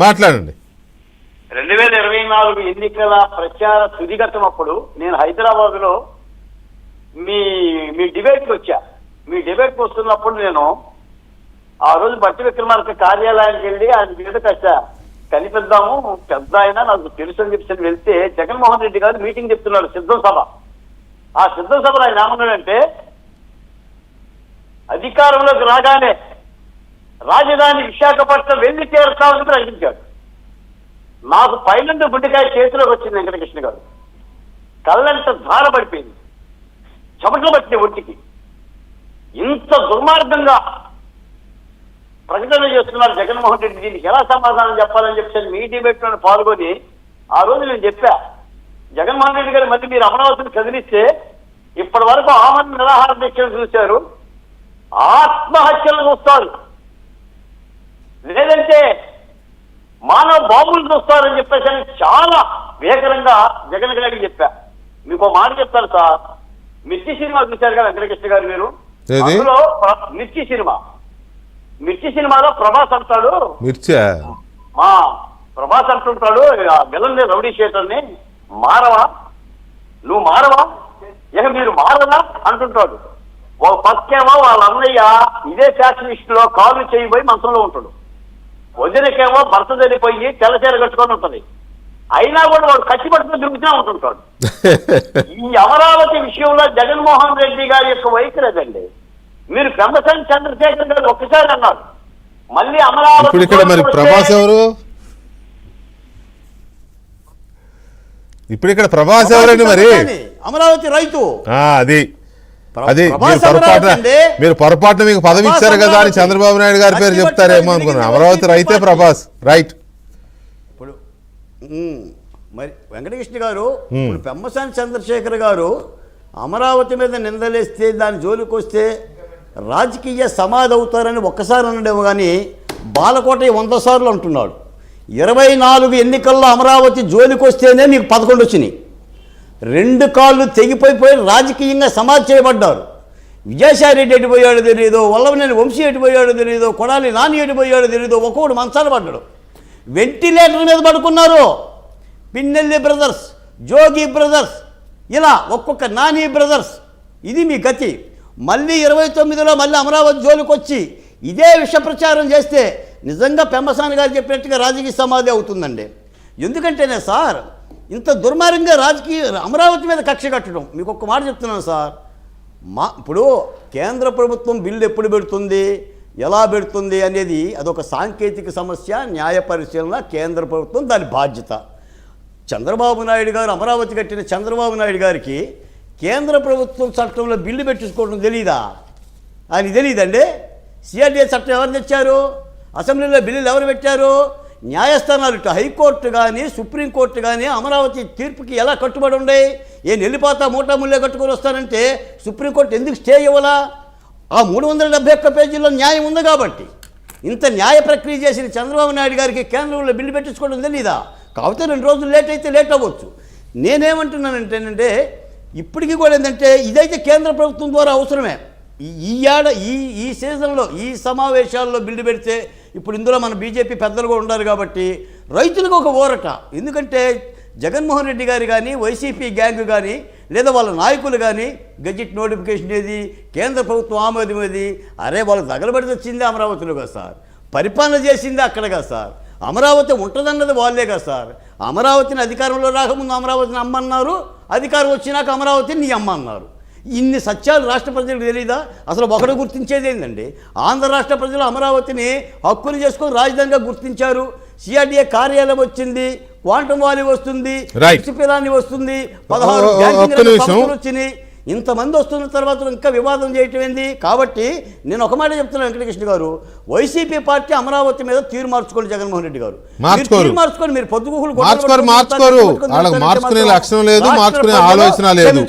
మాట్లాడండి. 2024 ఎన్నికల ప్రచార తుదిగతం అప్పుడు నేను హైదరాబాద్ లో మీ డిబేట్ కి వచ్చా. మీ డిబేట్ కి వస్తున్నప్పుడు నేను ఆ రోజు బట్టి విక్రమార్క కార్యాలయానికి వెళ్ళి ఆయన మీద కాస్త కనిపిద్దాము, పెద్ద ఆయన నాకు తెలుసు అని చెప్పి వెళ్తే జగన్మోహన్ రెడ్డి గారు మీటింగ్ చెప్తున్నారు, సిద్ధం సభ. ఆ సిద్ధం సభలో ఆయన ఏమన్నాడంటే, అధికారంలోకి రాగానే రాజధాని విశాఖపట్నం వెళ్ళి చేరుతామని ప్రకటించాడు. నాకు పైనుండి గుండెకాయ చేతిలోకి వచ్చింది వెంకటకృష్ణ గారు. కళ్ళంత ధార పడిపోయింది, చెమటలు పట్టిన ఒంటికి. ఇంత దుర్మార్గంగా ప్రకటన చేస్తున్నారు జగన్మోహన్ రెడ్డి, దీనికి ఎలా సమాధానం చెప్పాలని చెప్పి మీ డిబేట్ లో పాల్గొని ఆ రోజు నేను చెప్పా, జగన్మోహన్ రెడ్డి గారు మళ్ళీ మీరు అమరావతిని కదిలిస్తే ఇప్పటి వరకు ఆమరణ నిరాహార దీక్షలు చూశారు, ఆత్మహత్యలు చూస్తారు, లేదంటే మానవ బాంబులు చూస్తారని చెప్పేసి చాలా వేగరంగా జగన్ గారికి చెప్పా. మీకు ఒక మాట చెప్తారు సార్, మిర్చి సినిమా చూశారు కదా వెంకటకృష్ణ గారు మీరు, అందులో మిర్చి సినిమాలో ప్రభాస్ అంటాడు, మా ప్రభాస్ అంటుంటాడు విలన్ రౌడీ షీటర్ని, మారవా నువ్వు మారవా, ఇక మీరు మారదా అంటుంటాడు. ఒక పక్కేమో వాళ్ళ అన్నయ్య ఇదే ఫ్యాషనిస్ట్ లో కాళ్ళు చేయబోయి మంచంలో ఉంటాడు, వదినకేమో భర్త చనిపోయి తెల్లచీర కట్టుకొని ఉంటది, అయినా కూడా వాడు కచ్చి పట్టుకుని తిరుగుతూనే ఉంటుంటాడు. ఈ అమరావతి విషయంలో జగన్మోహన్ రెడ్డి గారి యొక్క వైఖరి అదండి. మీరు పెమ్మసాని చంద్రశేఖర్ గారు ఒక్కసారి అన్నారు, మళ్ళీ అమరావతి ప్రభాస్ ఎవరు, ఇప్పుడు ఇక్కడ ప్రభాస్ ఎవరండి మరి, అమరావతి రైతు అది అది మీరు పొరపాటున మీకు పదవి ఇచ్చారు కదా అని చంద్రబాబు నాయుడు గారి పేరు చెప్తారేమో అనుకున్నాను. అమరావతి రైతే ప్రభాస్ రైట్. ఇప్పుడు మరి వెంకటకృష్ణ గారు, ఇప్పుడు పెమ్మసాని చంద్రశేఖర్ గారు అమరావతి మీద నిందలేస్తే దాని జోలికి వస్తే రాజకీయ సమాధి అవుతారని ఒక్కసారి అనడేమో కానీ బాలకోట 100 సార్లు అంటున్నాడు. 24 ఎన్నికల్లో అమరావతి జోలికి వస్తేనే మీకు 11 వచ్చినాయి. 2 కాళ్ళు తెగిపోయిపోయి రాజకీయంగా సమాధి చేయబడ్డారు. విజయసాయిరెడ్డి ఎడిపోయాడో తెలియదు, వల్లభనేని వంశీ ఎడిపోయాడో తెలియదు, కొడాలి నాని ఎడిపోయాడో తెలియదు, ఒక్కొక్కడు మంచాలు పడ్డాడు, వెంటిలేటర్ మీద పడుకున్నారు. పిన్నెల్లి బ్రదర్స్, జోగి బ్రదర్స్, ఇలా ఒక్కొక్క నాని బ్రదర్స్. ఇది మీ గతి. మళ్ళీ 29లో మళ్ళీ అమరావతి జోలికి వచ్చి ఇదే విష ప్రచారం చేస్తే నిజంగా పెమ్మసాని గారు చెప్పినట్టుగా రాజకీయ సమాధి అవుతుందండి. ఎందుకంటేనే సార్ ఇంత దుర్మార్గంగా రాజకీయ అమరావతి మీద కక్ష కట్టడం. మీకు ఒక్క మాట చెప్తున్నాను సార్, ఇప్పుడు కేంద్ర ప్రభుత్వం బిల్లు ఎప్పుడు పెడుతుంది, ఎలా పెడుతుంది అనేది అదొక సాంకేతిక సమస్య, న్యాయ పరిశీలన, కేంద్ర ప్రభుత్వం దాని బాధ్యత. చంద్రబాబు నాయుడు గారు అమరావతి కట్టిన చంద్రబాబు నాయుడు గారికి కేంద్ర ప్రభుత్వం చట్టంలో బిల్లు పెట్టించుకోవడం తెలీదా? ఆయన తెలియదండి. సిఆర్డీఏ చట్టం ఎవరు తెచ్చారు, అసెంబ్లీలో బిల్లులు ఎవరు పెట్టారు, న్యాయస్థానాలు ఇటు హైకోర్టు కానీ సుప్రీంకోర్టు కానీ అమరావతి తీర్పుకి ఎలా కట్టుబడి ఉండే? వెళ్ళిపోతా మూటాముల్లే కట్టుకొని వస్తానంటే సుప్రీంకోర్టు ఎందుకు స్టే ఇవ్వాలా? ఆ 371 పేజీల్లో న్యాయం ఉంది కాబట్టి. ఇంత న్యాయ ప్రక్రియ చేసిన చంద్రబాబు నాయుడు గారికి కేంద్రంలో బిల్లు పెట్టించుకోవడం తెలీదా? కాకపోతే 2 రోజులు లేట్ అయితే లేట్ అవ్వచ్చు. నేనేమంటున్నానంటేనంటే ఇప్పటికీ కూడా ఏంటంటే ఇదైతే కేంద్ర ప్రభుత్వం ద్వారా అవసరమే. ఈ సీజన్లో ఈ సమావేశాల్లో బిల్లు పెడితే ఇప్పుడు ఇందులో మన బీజేపీ పెద్దలు కూడా ఉన్నారు కాబట్టి రైతులకు ఒక ఊరట. ఎందుకంటే జగన్మోహన్ రెడ్డి గారు కానీ వైసీపీ గ్యాంగ్ కానీ లేదా వాళ్ళ నాయకులు కానీ గెజిట్ నోటిఫికేషన్ ఏది, కేంద్ర ప్రభుత్వం ఆమోదం ఏది, అరే వాళ్ళు తగలబడి వచ్చింది అమరావతిలో కదా సార్, పరిపాలన చేసింది అక్కడ కదా సార్, అమరావతి ఉంటుందన్నది వాళ్ళే కదా సార్. అమరావతిని అధికారంలో రాకముందు అమరావతిని అమ్మన్నారు, అధికారం వచ్చినాక అమరావతిని నీ అమ్మ అన్నారు. ఇన్ని సత్యాలు రాష్ట్ర ప్రజలకు తెలియదా? అసలు ఒకటి గుర్తించేది ఏంటండి, ఆంధ్ర రాష్ట్ర ప్రజలు అమరావతిని హక్కులు చేసుకొని రాజధానిగా గుర్తించారు. సిఆర్డీఏ కార్యాలయం వచ్చింది, క్వాంటమ్ వాలీ వస్తుంది, పిరాని వస్తుంది, 16 బ్యాంకింగ్ సంస్థలు వచ్చినాయి. ఇంతమంది వస్తున్న తర్వాత ఇంకా వివాదం చేయటం ఏంది? కాబట్టి నేను ఒక మాట చెప్తున్నాను వెంకటకృష్ణ గారు, వైసీపీ పార్టీ అమరావతి మీద తీరు మార్చుకోండి. జగన్మోహన్ రెడ్డి గారు మార్చుకొని మీరు పొద్దుగూకులు మార్చుకునే లక్షణం లేదు, మార్చుకునే ఆలోచన లేదు,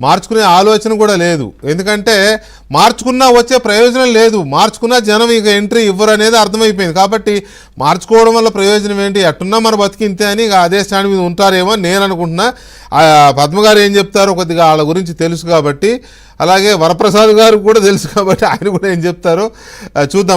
మార్చుకునే ఆలోచన కూడా లేదు. ఎందుకంటే మార్చుకున్నా వచ్చే ప్రయోజనం లేదు, మార్చుకున్నా జనం ఇక ఎంట్రీ ఇవ్వరు అనేది అర్థమైపోయింది. కాబట్టి మార్చుకోవడం వల్ల ప్రయోజనం ఏంటి, అట్టున్నా మన బతికింతే అని అదే స్టాండ్ మీద ఉంటారేమో నేను అనుకుంటున్నా. పద్మగారు ఏం చెప్తారో కొద్దిగా వాళ్ళ గురించి తెలుసు కాబట్టి, అలాగే వరప్రసాద్ గారు కూడా తెలుసు కాబట్టి ఆయన కూడా ఏం చెప్తారో చూద్దాం.